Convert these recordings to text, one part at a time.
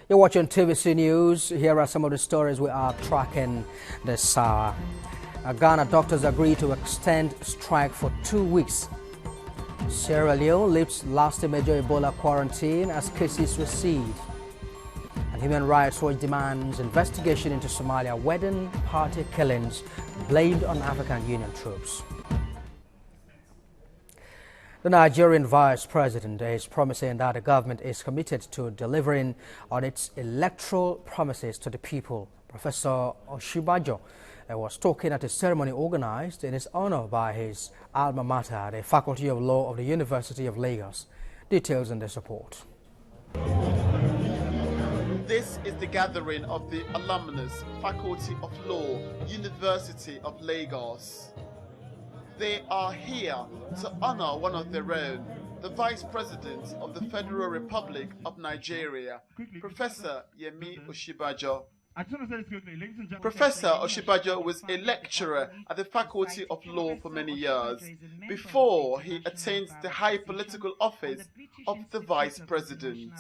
You're watching TVC News. Here are some of the stories we are tracking this hour. Ghana doctors agree to extend strike for 2 weeks. Sierra Leone lifts last major Ebola quarantine as cases recede. And Human Rights Watch demands investigation into Somalia wedding party killings blamed on African Union troops. The Nigerian Vice President is promising that the government is committed to delivering on its electoral promises to the people. Professor Osinbajo was talking at a ceremony organized in his honor by his alma mater, the Faculty of Law of the University of Lagos. Details in this report. This is the gathering of the alumnus, Faculty of Law, University of Lagos. They are here to honor one of their own, the Vice President of the Federal Republic of Nigeria, Professor Yemi Osinbajo. Professor Osinbajo was a lecturer at the Faculty of Law for many years, before he attained the high political office of the Vice President.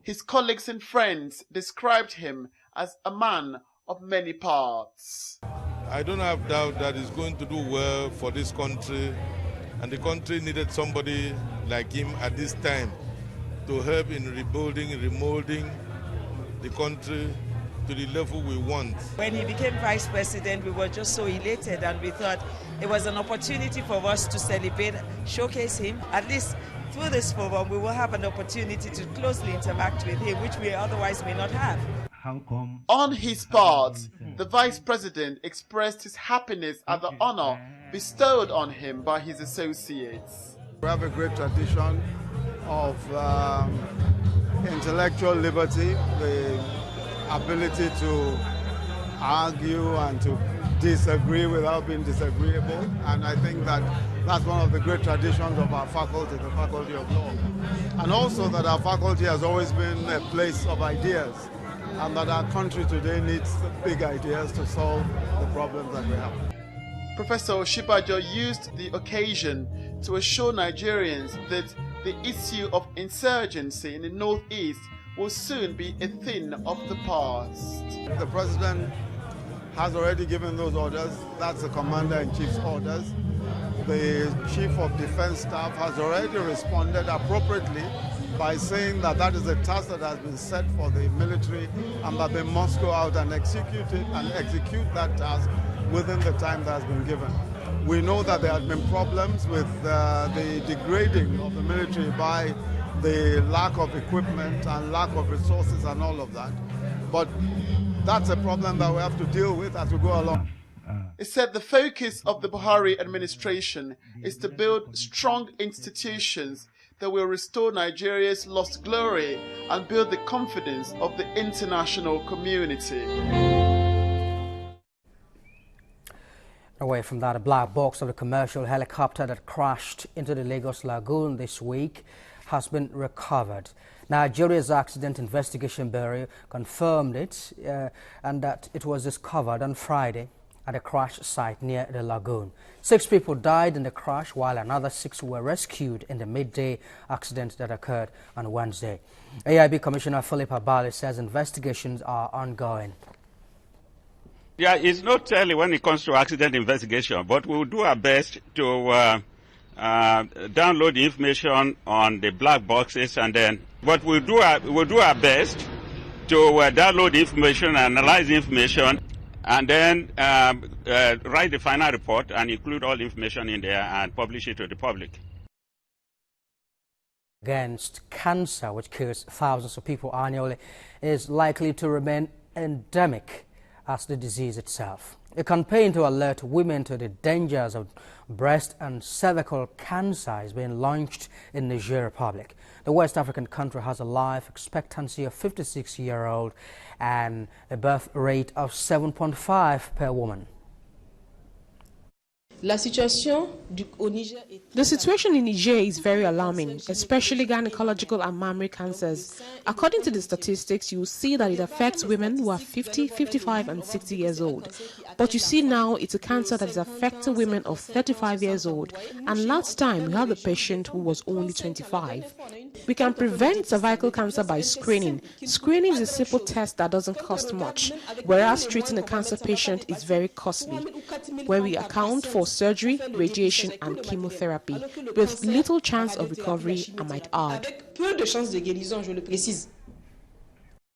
His colleagues and friends described him as a man of many parts. I don't have doubt that he's going to do well for this country, and the country needed somebody like him at this time to help in rebuilding, remolding the country to the level we want. When he became vice president, we were just so elated, and we thought it was an opportunity for us to celebrate, showcase him. At least through this forum, we will have an opportunity to closely interact with him, which we otherwise may not have. On his part, the Vice President expressed his happiness at the honor bestowed on him by his associates. We have a great tradition of intellectual liberty, the ability to argue and to disagree without being disagreeable, and I think that that's one of the great traditions of our faculty, the Faculty of Law. And also that our faculty has always been a place of ideas, and that our country today needs big ideas to solve the problems that we have. Professor Osinbajo used the occasion to assure Nigerians that the issue of insurgency in the northeast will soon be a thing of the past. The President has already given those orders. That's the Commander-in-Chief's orders. The Chief of Defense Staff has already responded appropriately by saying that that is a task that has been set for the military, and that they must go out and execute it and execute that task within the time that has been given. We know that there have been problems with the degrading of the military by the lack of equipment and lack of resources and all of that. But that's a problem that we have to deal with as we go along. It said the focus of the Buhari administration is to build strong institutions that will restore Nigeria's lost glory and build the confidence of the international community. Away from that, a black box of the commercial helicopter that crashed into the Lagos Lagoon this week has been recovered. Nigeria's Accident Investigation Bureau confirmed it and that it was discovered on Friday at a crash site near the lagoon. 6 people died in the crash, while another 6 were rescued in the midday accident that occurred on Wednesday. AIB Commissioner Philip Abali says investigations are ongoing. Yeah, it's not early when it comes to accident investigation, but we'll do our best to download the information on the black boxes, and then we'll do our best to download the information, analyze the information, and then write the final report and include all the information in there and publish it to the public. Against cancer, which kills thousands of people annually, is likely to remain endemic as the disease itself. A campaign to alert women to the dangers of breast and cervical cancer is being launched in Niger Republic. The West African country has a life expectancy of 56-year-old and a birth rate of 7.5 per woman. The situation in Niger is very alarming, especially gynecological and mammary cancers. According to the statistics, you will see that it affects women who are 50, 55 and 60 years old. But you see now it's a cancer that is affecting women of 35 years old. And last time we had a patient who was only 25. We can prevent cervical cancer by screening. Screening is a simple test that doesn't cost much, whereas treating a cancer patient is very costly, where we account for surgery, radiation, and chemotherapy, with little chance of recovery, I might add. Avec peu de chances de guérison, je le précise.